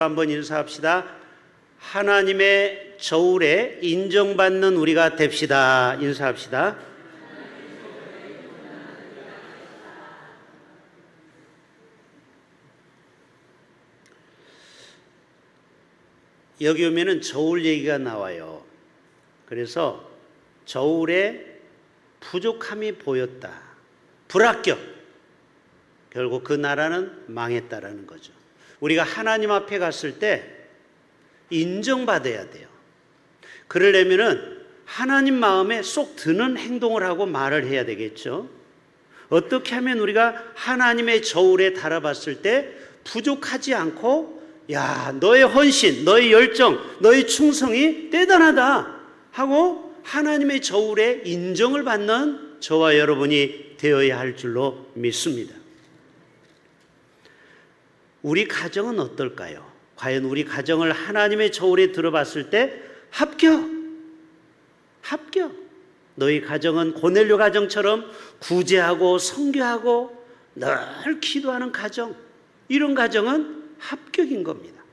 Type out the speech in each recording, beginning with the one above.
한번 인사합시다. 하나님의 저울에 인정받는 우리가 됩시다. 인사합시다. 여기 오면은 저울 얘기가 나와요. 그래서 저울에 부족함이 보였다. 불합격. 결국 그 나라는 망했다라는 거죠. 우리가 하나님 앞에 갔을 때 인정받아야 돼요. 그러려면은 하나님 마음에 쏙 드는 행동을 하고 말을 해야 되겠죠. 어떻게 하면 우리가 하나님의 저울에 달아봤을 때 부족하지 않고, 야, 너의 헌신, 너의 열정, 너의 충성이 대단하다 하고 하나님의 저울에 인정을 받는 저와 여러분이 되어야 할 줄로 믿습니다. 우리 가정은 어떨까요? 과연 우리 가정을 하나님의 저울에 들어봤을 때 합격! 너희 가정은 고넬료 가정처럼 구제하고 선교하고 늘 기도하는 가정, 이런 가정은 합격인 겁니다.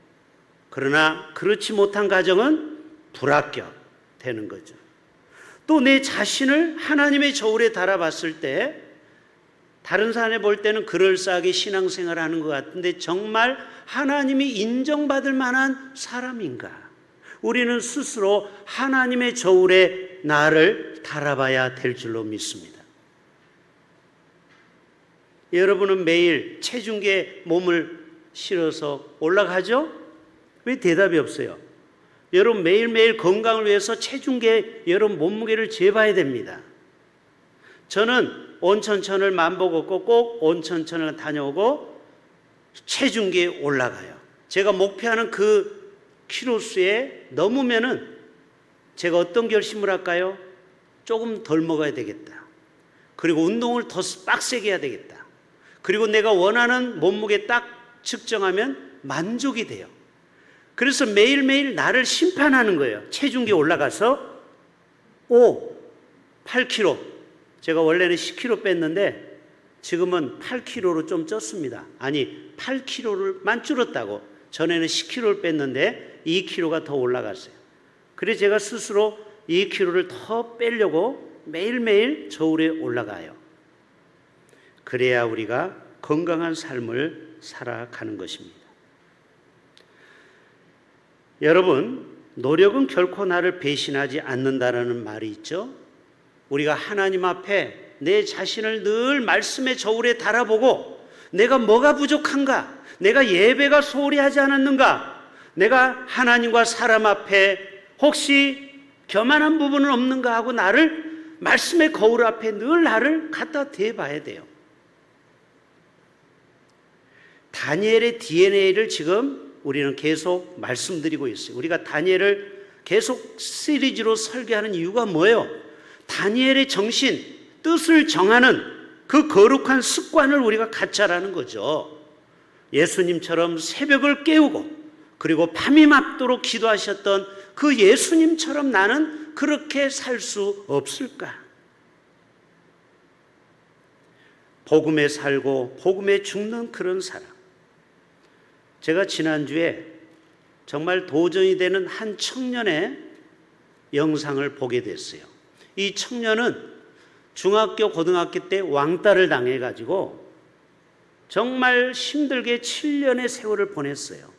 그러나 그렇지 못한 가정은 불합격 되는 거죠. 또 내 자신을 하나님의 저울에 달아봤을 때 다른 사람이 볼 때는 그럴싸하게 신앙생활을 하는 것 같은데 정말 하나님이 인정받을 만한 사람인가? 우리는 스스로 하나님의 저울에 나를 달아봐야 될 줄로 믿습니다. 여러분은 매일 체중계에 몸을 실어서 올라가죠? 왜 대답이 없어요? 여러분 매일매일 건강을 위해서 체중계 여러분 몸무게를 재봐야 됩니다. 저는 온천천을 만보 걷고 꼭 온천천을 다녀오고 체중계에 올라가요. 제가 목표하는 그 키로수에 넘으면은 제가 어떤 결심을 할까요? 조금 덜 먹어야 되겠다. 그리고 운동을 더 빡세게 해야 되겠다. 그리고 내가 원하는 몸무게 딱 측정하면 만족이 돼요. 그래서 매일매일 나를 심판하는 거예요. 체중계에 올라가서 8kg. 제가 원래는 10kg 뺐는데 지금은 8kg로 좀 쪘습니다. 아니 8kg만 줄었다고. 전에는 10kg를 뺐는데 2kg가 더 올라갔어요. 그래서 제가 스스로 2kg를 더 빼려고 매일매일 저울에 올라가요. 그래야 우리가 건강한 삶을 살아가는 것입니다. 여러분, 노력은 결코 나를 배신하지 않는다라는 말이 있죠. 우리가 하나님 앞에 내 자신을 늘 말씀의 저울에 달아보고 내가 뭐가 부족한가? 내가 예배가 소홀히 하지 않았는가? 내가 하나님과 사람 앞에 혹시 교만한 부분은 없는가 하고 나를 말씀의 거울 앞에 늘 나를 갖다 대봐야 돼요. 다니엘의 DNA를 지금 우리는 계속 말씀드리고 있어요. 우리가 다니엘을 계속 시리즈로 설계하는 이유가 뭐예요? 다니엘의 정신, 뜻을 정하는 그 거룩한 습관을 우리가 갖자라는 거죠. 예수님처럼 새벽을 깨우고 그리고 밤이 맞도록 기도하셨던 그 예수님처럼 나는 그렇게 살 수 없을까? 복음에 살고 복음에 죽는 그런 사람. 제가 지난주에 정말 도전이 되는 한 청년의 영상을 보게 됐어요. 이 청년은 중학교, 고등학교 때 왕따를 당해가지고 정말 힘들게 7년의 세월을 보냈어요.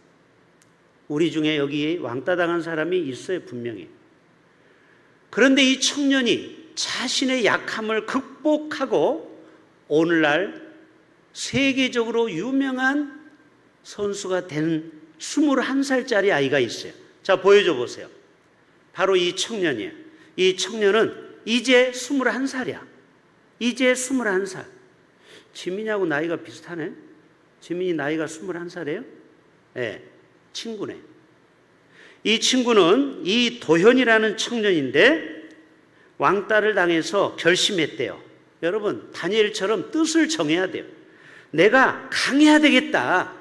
우리 중에 여기 왕따 당한 사람이 있어요, 분명히. 그런데 이 청년이 자신의 약함을 극복하고 오늘날 세계적으로 유명한 선수가 된 21살짜리 아이가 있어요. 자, 보여줘 보세요. 바로 이 청년이에요. 이 청년은 이제 21살이야. 이제 21살. 지민이하고 나이가 비슷하네. 지민이 나이가 21살이에요? 네, 친구네. 이 친구는 이 도현이라는 청년인데 왕따를 당해서 결심했대요. 여러분, 다니엘처럼 뜻을 정해야 돼요. 내가 강해야 되겠다.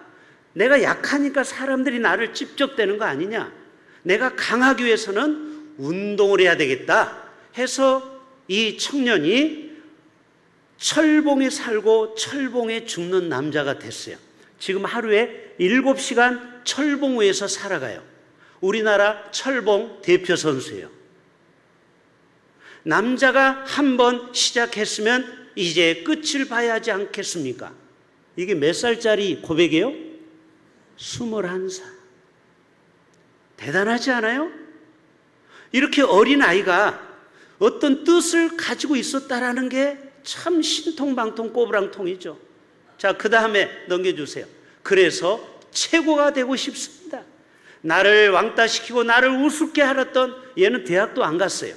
내가 약하니까 사람들이 나를 찝적대는 거 아니냐? 내가 강하기 위해서는 운동을 해야 되겠다 해서 이 청년이 철봉에 살고 철봉에 죽는 남자가 됐어요. 지금 하루에 7시간 철봉 위에서 살아가요. 우리나라 철봉 대표 선수예요. 남자가 한번 시작했으면 이제 끝을 봐야 하지 않겠습니까? 이게 몇 살짜리 고백이에요? 21살. 대단하지 않아요? 이렇게 어린 아이가 어떤 뜻을 가지고 있었다라는 게 참 신통방통 꼬부랑통이죠. 자, 그 다음에 넘겨주세요. 그래서 최고가 되고 싶습니다. 나를 왕따시키고 나를 우습게 하렸던 얘는 대학도 안 갔어요.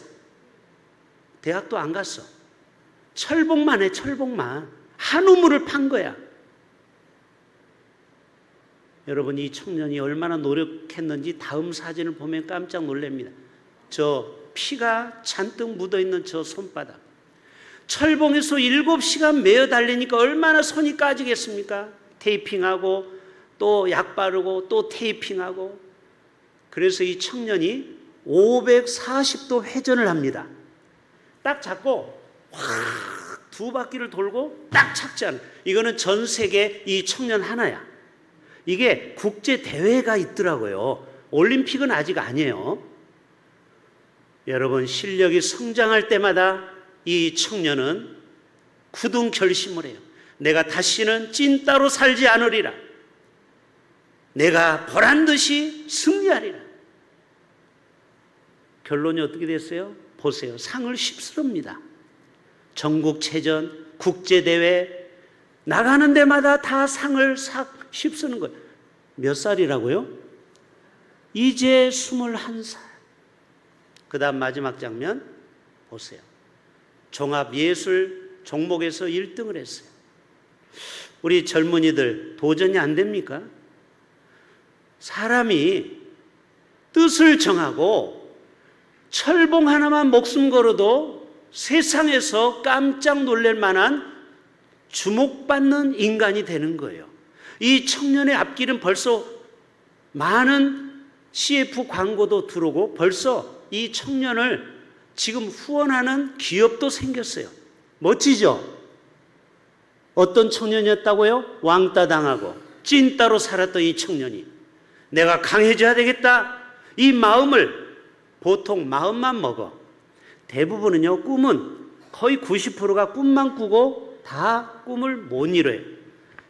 대학도 안 갔어. 철봉만 해, 철봉만. 한 우물을 판 거야. 여러분, 이 청년이 얼마나 노력했는지 다음 사진을 보면 깜짝 놀랍니다. 저 피가 잔뜩 묻어있는 저 손바닥. 철봉에서 7시간 매어 달리니까 얼마나 손이 까지겠습니까? 테이핑하고 또 약 바르고 또 테이핑하고. 그래서 이 청년이 540도 회전을 합니다. 딱 잡고 확 2바퀴를 돌고 딱 착지하는. 이거는 전 세계 이 청년 하나야. 이게 국제 대회가 있더라고요. 올림픽은 아직 아니에요. 여러분, 실력이 성장할 때마다 이 청년은 굳은 결심을 해요. 내가 다시는 찐따로 살지 않으리라. 내가 보란듯이 승리하리라. 결론이 어떻게 됐어요? 보세요. 상을 휩쓸습니다. 전국체전, 국제대회 나가는 데마다 다 상을 싹 휩쓰는 거예요. 몇 살이라고요? 이제 21살. 그 다음 마지막 장면 보세요. 종합예술 종목에서 1등을 했어요. 우리 젊은이들 도전이 안 됩니까? 사람이 뜻을 정하고 철봉 하나만 목숨 걸어도 세상에서 깜짝 놀랄 만한 주목받는 인간이 되는 거예요. 이 청년의 앞길은 벌써 많은 CF 광고도 들어오고 벌써 이 청년을 지금 후원하는 기업도 생겼어요. 멋지죠? 어떤 청년이었다고요? 왕따 당하고 찐따로 살았던 이 청년이 내가 강해져야 되겠다. 이 마음을 보통 마음만 먹어. 대부분은요, 꿈은 거의 90%가 꿈만 꾸고 다 꿈을 못 이뤄요.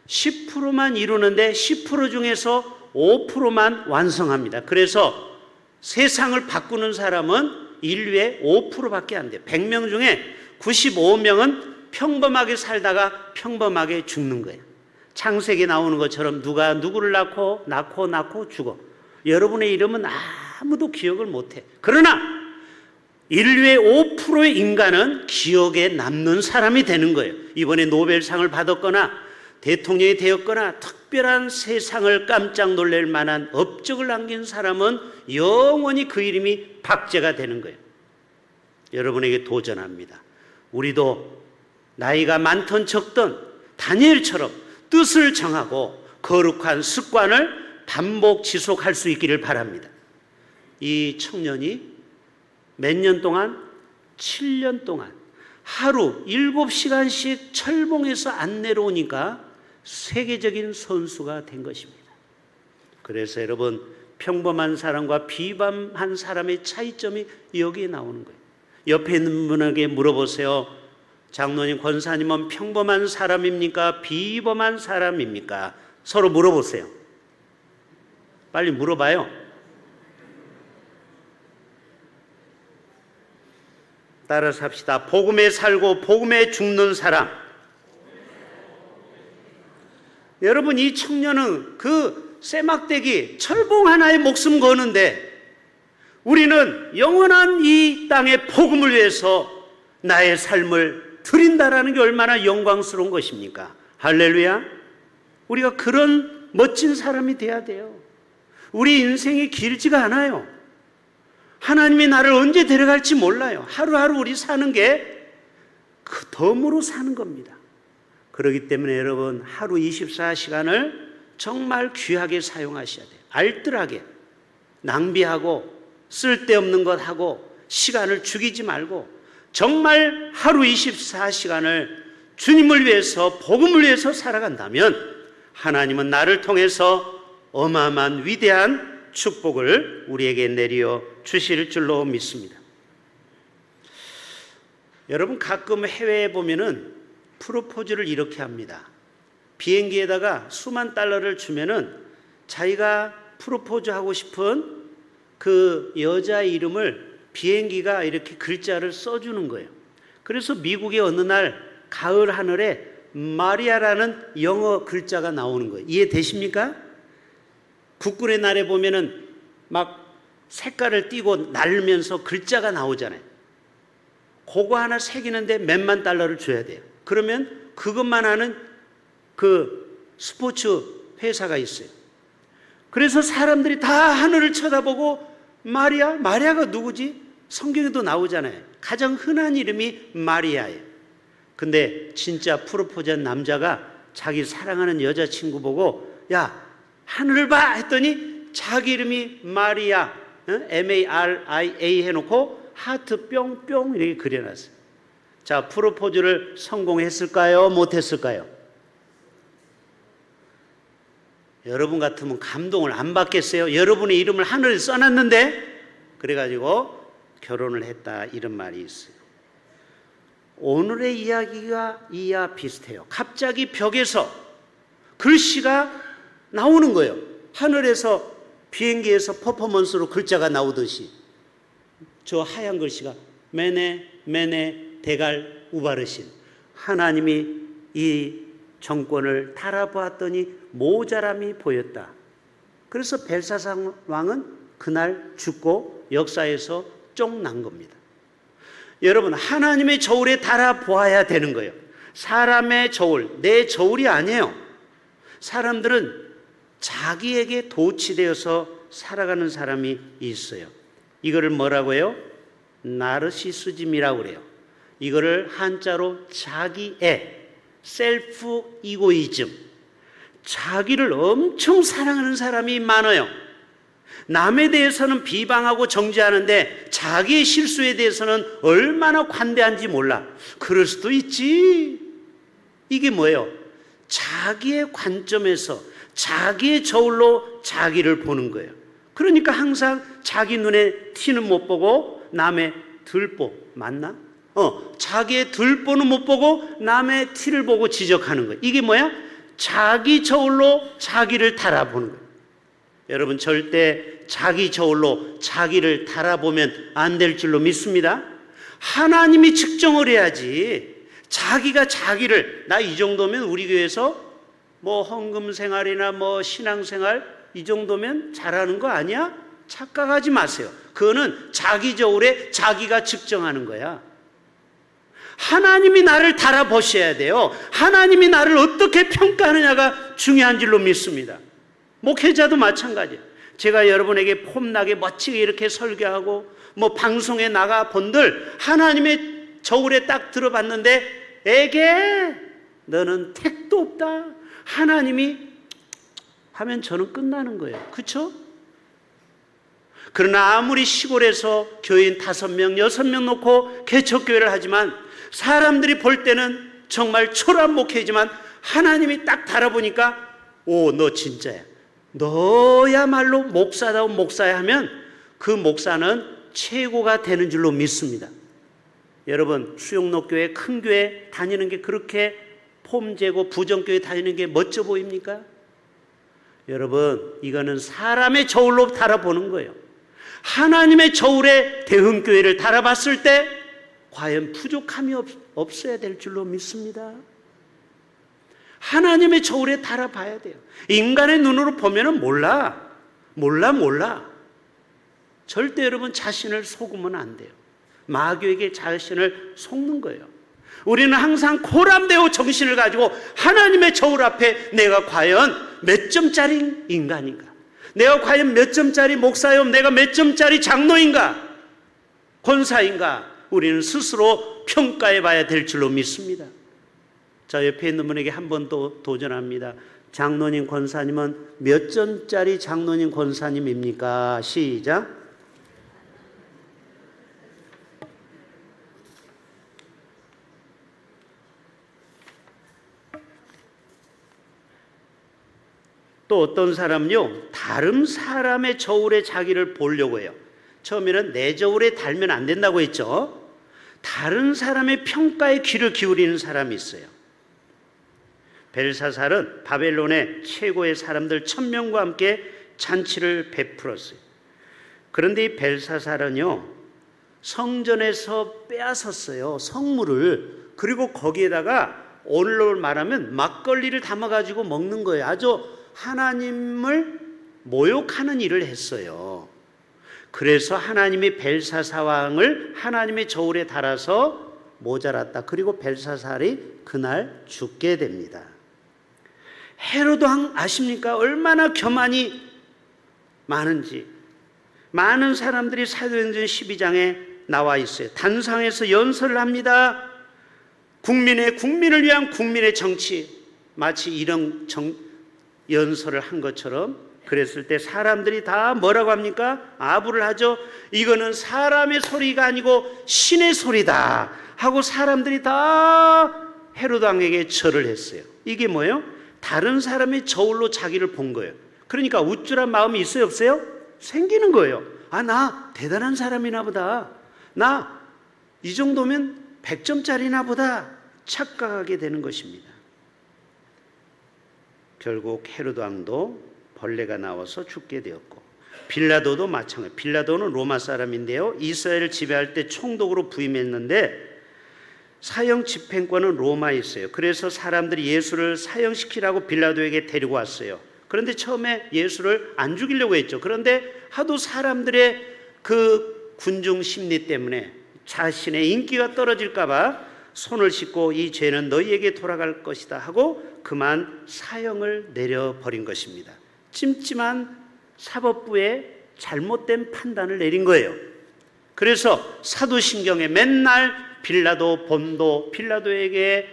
10%만 이루는데 10% 중에서 5%만 완성합니다. 그래서 세상을 바꾸는 사람은 인류의 5%밖에 안 돼요. 100명 중에 95명은 평범하게 살다가 평범하게 죽는 거예요. 창세기에 나오는 것처럼 누가 누구를 낳고 죽어. 여러분의 이름은 아무도 기억을 못해. 그러나 인류의 5%의 인간은 기억에 남는 사람이 되는 거예요. 이번에 노벨상을 받았거나 대통령이 되었거나 특별한 세상을 깜짝 놀랄 만한 업적을 남긴 사람은 영원히 그 이름이 박제가 되는 거예요. 여러분에게 도전합니다. 우리도 나이가 많든 적든 다니엘처럼 뜻을 정하고 거룩한 습관을 반복 지속할 수 있기를 바랍니다. 이 청년이 몇 년 동안? 7년 동안 하루 7시간씩 철봉에서 안 내려오니까 세계적인 선수가 된 것입니다. 그래서 여러분, 평범한 사람과 비범한 사람의 차이점이 여기에 나오는 거예요. 옆에 있는 분에게 물어보세요. 장로님, 권사님은 평범한 사람입니까? 비범한 사람입니까? 서로 물어보세요. 빨리 물어봐요. 따라서 합시다. 복음에 살고 복음에 죽는 사람. 여러분, 이 청년은 그 쇠막대기 철봉 하나에 목숨 거는데 우리는 영원한 이 땅의 복음을 위해서 나의 삶을 드린다라는 게 얼마나 영광스러운 것입니까? 할렐루야. 우리가 그런 멋진 사람이 돼야 돼요. 우리 인생이 길지가 않아요. 하나님이 나를 언제 데려갈지 몰라요. 하루하루 우리 사는 게 그 덤으로 사는 겁니다. 그렇기 때문에 여러분, 하루 24시간을 정말 귀하게 사용하셔야 돼요. 알뜰하게, 낭비하고 쓸데없는 것 하고 시간을 죽이지 말고 정말 하루 24시간을 주님을 위해서 복음을 위해서 살아간다면 하나님은 나를 통해서 어마어마한 위대한 축복을 우리에게 내려 주실 줄로 믿습니다. 여러분, 가끔 해외에 보면은 프로포즈를 이렇게 합니다. 비행기에다가 수만 달러를 주면은 자기가 프로포즈 하고 싶은 그 여자 이름을 비행기가 이렇게 글자를 써주는 거예요. 그래서 미국의 어느 날 가을 하늘에 마리아라는 영어 글자가 나오는 거예요. 이해되십니까? 국군의 날에 보면은 막 색깔을 띠고 날면서 글자가 나오잖아요. 그거 하나 새기는데 몇만 달러를 줘야 돼요. 그러면 그것만 하는 그 스포츠 회사가 있어요. 그래서 사람들이 다 하늘을 쳐다보고 마리아가 누구지? 성경에도 나오잖아요. 가장 흔한 이름이 마리아예요. 근데 진짜 프로포즈한 남자가 자기 사랑하는 여자친구 보고 야, 하늘을 봐 했더니 자기 이름이 마리아, M-A-R-I-A 해놓고 하트 뿅뿅 이렇게 그려놨어요. 자, 프로포즈를 성공했을까요? 못했을까요? 여러분 같으면 감동을 안 받겠어요? 여러분의 이름을 하늘에 써놨는데 그래가지고 결혼을 했다, 이런 말이 있어요. 오늘의 이야기가 이와 비슷해요. 갑자기 벽에서 글씨가 나오는 거예요. 하늘에서 비행기에서 퍼포먼스로 글자가 나오듯이 저 하얀 글씨가 메네 대갈 우바르신, 하나님이 이 정권을 달아보았더니 모자람이 보였다. 그래서 벨사산 왕은 그날 죽고 역사에서 쫑난 겁니다. 여러분, 하나님의 저울에 달아보아야 되는 거예요. 사람의 저울, 내 저울이 아니에요. 사람들은 자기에게 도취되어서 살아가는 사람이 있어요. 이거를 뭐라고 해요? 나르시시즘이라고 그래요. 이거를 한자로 자기애, 셀프 이고이즘, 자기를 엄청 사랑하는 사람이 많아요. 남에 대해서는 비방하고 정죄하는데 자기의 실수에 대해서는 얼마나 관대한지 몰라. 그럴 수도 있지. 이게 뭐예요? 자기의 관점에서 자기의 저울로 자기를 보는 거예요. 그러니까 항상 자기 눈에 티는 못 보고 남의 들보, 맞나? 자기의 들보는 못 보고 남의 티를 보고 지적하는 거예요. 이게 뭐야? 자기 저울로 자기를 달아보는 거예요. 여러분, 절대 자기 저울로 자기를 달아보면 안 될 줄로 믿습니다. 하나님이 측정을 해야지. 자기가 자기를, 나 이 정도면 우리 교회에서 뭐 헌금 생활이나 뭐 신앙 생활 이 정도면 잘하는 거 아니야? 착각하지 마세요. 그거는 자기 저울에 자기가 측정하는 거야. 하나님이 나를 달아보셔야 돼요. 하나님이 나를 어떻게 평가하느냐가 중요한 줄로 믿습니다. 목회자도 마찬가지예요. 제가 여러분에게 폼나게 멋지게 이렇게 설교하고 뭐 방송에 나가 본들 하나님의 저울에 딱 들어봤는데 에게 너는 택도 없다. 하나님이 하면 저는 끝나는 거예요. 그렇죠? 그러나 아무리 시골에서 교인 5명, 6명 놓고 개척교회를 하지만 사람들이 볼 때는 정말 초라한 목회지만 하나님이 딱 달아보니까 오, 너 진짜야. 너야말로 목사다운 목사야 하면 그 목사는 최고가 되는 줄로 믿습니다. 여러분, 수용록교회 큰 교회 다니는 게 그렇게 폼재고 부정교회 다니는 게 멋져 보입니까? 여러분, 이거는 사람의 저울로 달아보는 거예요. 하나님의 저울에 대흥교회를 달아봤을 때 과연 부족함이 없어야 될 줄로 믿습니다. 하나님의 저울에 달아봐야 돼요. 인간의 눈으로 보면은 몰라. 절대 여러분 자신을 속으면 안 돼요. 마귀에게 자신을 속는 거예요. 우리는 항상 고람되어 정신을 가지고 하나님의 저울 앞에 내가 과연 몇 점짜리 인간인가? 내가 과연 몇 점짜리 목사요? 내가 몇 점짜리 장로인가? 권사인가? 우리는 스스로 평가해 봐야 될 줄로 믿습니다. 자, 옆에 있는 분에게 한 번 더 도전합니다. 장로님, 권사님은 몇 점짜리 장로님, 권사님입니까? 시작. 또 어떤 사람은요, 다른 사람의 저울에 자기를 보려고 해요. 처음에는 내 저울에 달면 안 된다고 했죠. 다른 사람의 평가에 귀를 기울이는 사람이 있어요. 벨사살은 바벨론의 최고의 사람들 1000명과 함께 잔치를 베풀었어요. 그런데 이 벨사살은요, 성전에서 빼앗았어요, 성물을. 그리고 거기에다가 오늘로 말하면 막걸리를 담아가지고 먹는 거예요. 아주 하나님을 모욕하는 일을 했어요. 그래서 하나님이 벨사사왕을 하나님의 저울에 달아서 모자랐다. 그리고 벨사살이 그날 죽게 됩니다. 헤로도 왕 아십니까? 얼마나 교만이 많은지. 많은 사람들이 사도행전 12장에 나와 있어요. 단상에서 연설을 합니다. 국민을 위한 국민의 정치, 마치 이런 연설을 한 것처럼 그랬을 때 사람들이 다 뭐라고 합니까? 아부를 하죠. 이거는 사람의 소리가 아니고 신의 소리다 하고 사람들이 다 헤로도 왕에게 절을 했어요. 이게 뭐예요? 다른 사람의 저울로 자기를 본 거예요. 그러니까 우쭐한 마음이 있어요, 없어요? 생기는 거예요. 아, 나 대단한 사람이나 보다. 나 이 정도면 100점짜리나 보다 착각하게 되는 것입니다. 결국 헤로도 왕도 벌레가 나와서 죽게 되었고, 빌라도도 마찬가지. 빌라도는 로마 사람인데요, 이스라엘을 지배할 때 총독으로 부임했는데 사형 집행권은 로마에 있어요. 그래서 사람들이 예수를 사형시키라고 빌라도에게 데리고 왔어요. 그런데 처음에 예수를 안 죽이려고 했죠. 그런데 하도 사람들의 그 군중 심리 때문에 자신의 인기가 떨어질까 봐 손을 씻고 이 죄는 너희에게 돌아갈 것이다 하고 그만 사형을 내려버린 것입니다. 찜찜한 사법부의 잘못된 판단을 내린 거예요. 그래서 사도신경에 맨날 빌라도, 본도, 빌라도에게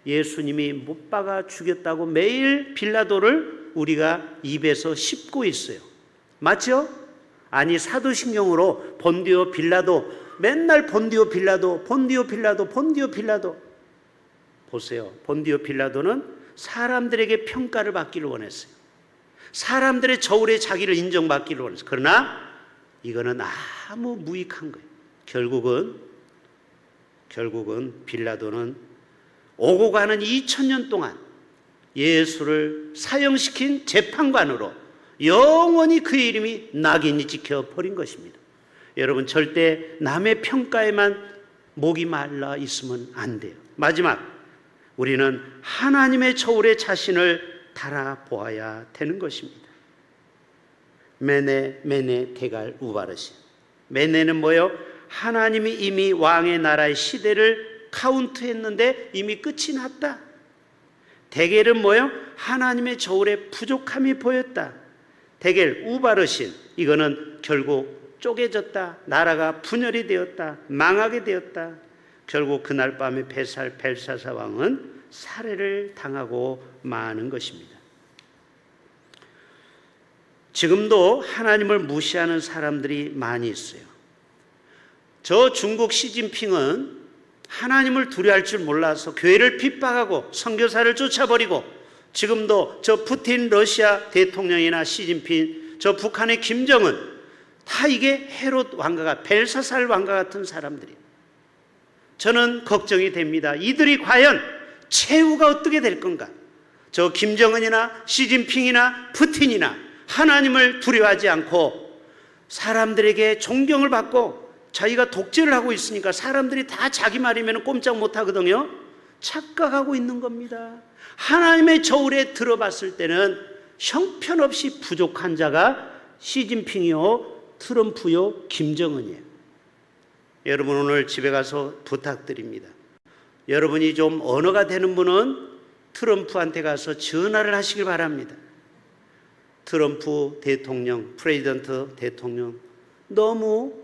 예수님이 못 박아 죽였다고 매일 빌라도를 우리가 입에서 씹고 있어요. 맞죠? 아니, 사도신경으로 본디오 빌라도, 맨날 본디오 빌라도, 본디오 빌라도, 본디오 빌라도. 보세요. 본디오 빌라도는 사람들에게 평가를 받기를 원했어요. 사람들의 저울에 자기를 인정받기를 원했어요. 그러나 이거는 아무 무익한 거예요. 결국은 빌라도는 오고 가는 2000년 동안 예수를 사형시킨 재판관으로 영원히 그의 이름이 낙인이 찍혀버린 것입니다. 여러분, 절대 남의 평가에만 목이 말라 있으면 안 돼요. 마지막, 우리는 하나님의 저울에 자신을 달아보아야 되는 것입니다. 메네 테갈 우바르시. 메네는 뭐예요? 하나님이 이미 왕의 나라의 시대를 카운트했는데 이미 끝이 났다. 데겔은 뭐예요? 하나님의 저울에 부족함이 보였다. 데겔 우바르신, 이거는 결국 쪼개졌다. 나라가 분열이 되었다. 망하게 되었다. 결국 그날 밤에 벨사사 왕은 살해를 당하고 마는 것입니다. 지금도 하나님을 무시하는 사람들이 많이 있어요. 저 중국 시진핑은 하나님을 두려워할 줄 몰라서 교회를 핍박하고 선교사를 쫓아버리고, 지금도 저 푸틴 러시아 대통령이나 시진핑, 저 북한의 김정은, 다 이게 헤롯 왕가가, 벨사살 왕가 같은 사람들이에요. 저는 걱정이 됩니다. 이들이 과연 최후가 어떻게 될 건가? 저 김정은이나 시진핑이나 푸틴이나 하나님을 두려워하지 않고 사람들에게 존경을 받고 자기가 독재를 하고 있으니까 사람들이 다 자기 말이면 꼼짝 못 하거든요. 착각하고 있는 겁니다. 하나님의 저울에 들어봤을 때는 형편없이 부족한 자가 시진핑이요, 트럼프요, 김정은이에요. 여러분, 오늘 집에 가서 부탁드립니다. 여러분이 좀 언어가 되는 분은 트럼프한테 가서 전화를 하시길 바랍니다. 트럼프 대통령, 프레지던트 대통령, 너무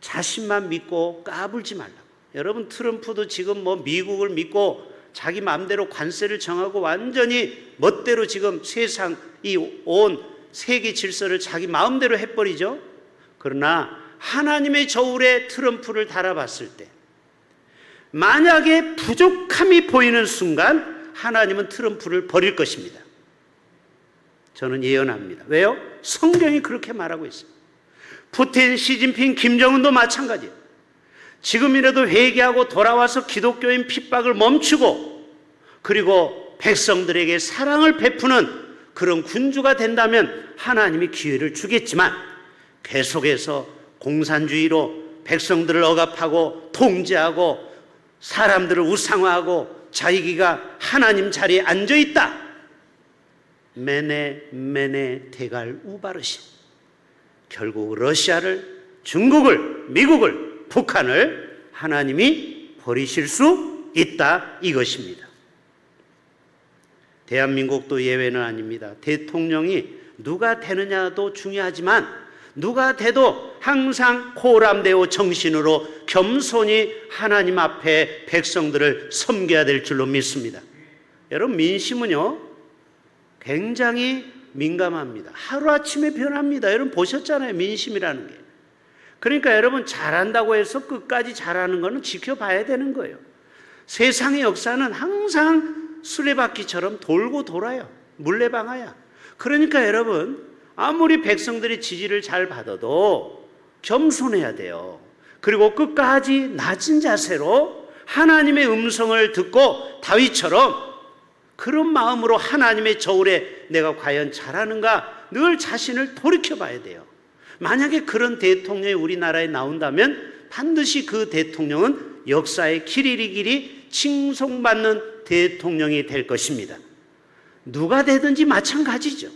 자신만 믿고 까불지 말라고. 여러분, 트럼프도 지금 뭐 미국을 믿고 자기 마음대로 관세를 정하고 완전히 멋대로 지금 세상, 이 온 세계 질서를 자기 마음대로 해버리죠. 그러나 하나님의 저울에 트럼프를 달아봤을 때 만약에 부족함이 보이는 순간 하나님은 트럼프를 버릴 것입니다. 저는 예언합니다. 왜요? 성경이 그렇게 말하고 있어요. 푸틴, 시진핑, 김정은도 마찬가지예요. 지금이라도 회개하고 돌아와서 기독교인 핍박을 멈추고 그리고 백성들에게 사랑을 베푸는 그런 군주가 된다면 하나님이 기회를 주겠지만 계속해서 공산주의로 백성들을 억압하고 통제하고 사람들을 우상화하고 자기가 하나님 자리에 앉아있다. 메네 대갈 우바르시. 결국 러시아를, 중국을, 미국을, 북한을 하나님이 버리실 수 있다 이것입니다. 대한민국도 예외는 아닙니다. 대통령이 누가 되느냐도 중요하지만 누가 돼도 항상 코람데오 정신으로 겸손히 하나님 앞에 백성들을 섬겨야 될 줄로 믿습니다. 여러분, 민심은요 굉장히 민감합니다. 하루아침에 변합니다. 여러분 보셨잖아요, 민심이라는 게. 그러니까 여러분, 잘한다고 해서 끝까지 잘하는 거는 지켜봐야 되는 거예요. 세상의 역사는 항상 수레바퀴처럼 돌고 돌아요. 물레방아야. 그러니까 여러분, 아무리 백성들이 지지를 잘 받아도 겸손해야 돼요. 그리고 끝까지 낮은 자세로 하나님의 음성을 듣고 다윗처럼 그런 마음으로 하나님의 저울에 내가 과연 잘하는가 늘 자신을 돌이켜봐야 돼요. 만약에 그런 대통령이 우리나라에 나온다면 반드시 그 대통령은 역사의 길이리길이 칭송받는 대통령이 될 것입니다. 누가 되든지 마찬가지죠.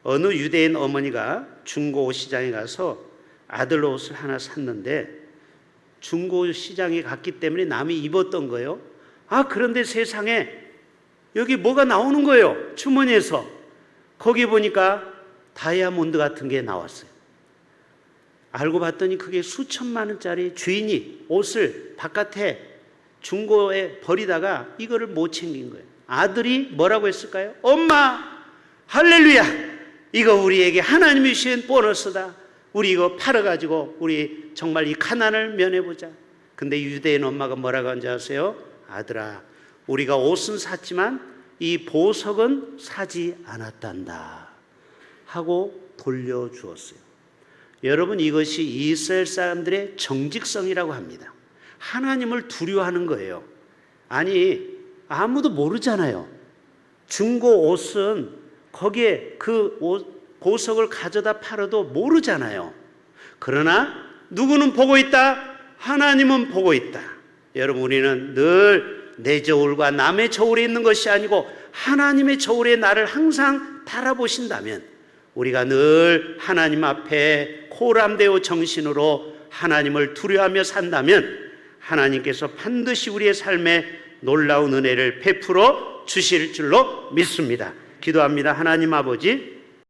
어느 유대인 어머니가 중고 시장에 가서 아들 옷을 하나 샀는데 중고 시장에 갔기 때문에 남이 입었던 거예요. 그런데 세상에 여기 뭐가 나오는 거예요. 주머니에서. 거기 보니까 다이아몬드 같은 게 나왔어요. 알고 봤더니 그게 수천만 원짜리 주인이 옷을 바깥에 중고에 버리다가 이거를 못 챙긴 거예요. 아들이 뭐라고 했을까요? 엄마, 할렐루야! 이거 우리에게 하나님이 주신 보너스다. 우리 이거 팔아가지고 우리 정말 이 가난을 면해보자. 근데 유대인 엄마가 뭐라고 한지 아세요? 아들아, 우리가 옷은 샀지만 이 보석은 사지 않았단다 하고 돌려주었어요. 여러분, 이것이 이스라엘 사람들의 정직성이라고 합니다. 하나님을 두려워하는 거예요. 아니, 아무도 모르잖아요. 중고 옷은 거기에 그 보석을 가져다 팔아도 모르잖아요. 그러나 누구는 보고 있다? 하나님은 보고 있다. 여러분, 우리는 늘 내 저울과 남의 저울에 있는 것이 아니고 하나님의 저울에 나를 항상 바라보신다면 우리가 늘 하나님 앞에 코람데오 정신으로 하나님을 두려워하며 산다면 하나님께서 반드시 우리의 삶에 놀라운 은혜를 베풀어 주실 줄로 믿습니다. 기도합니다. 하나님 아버지,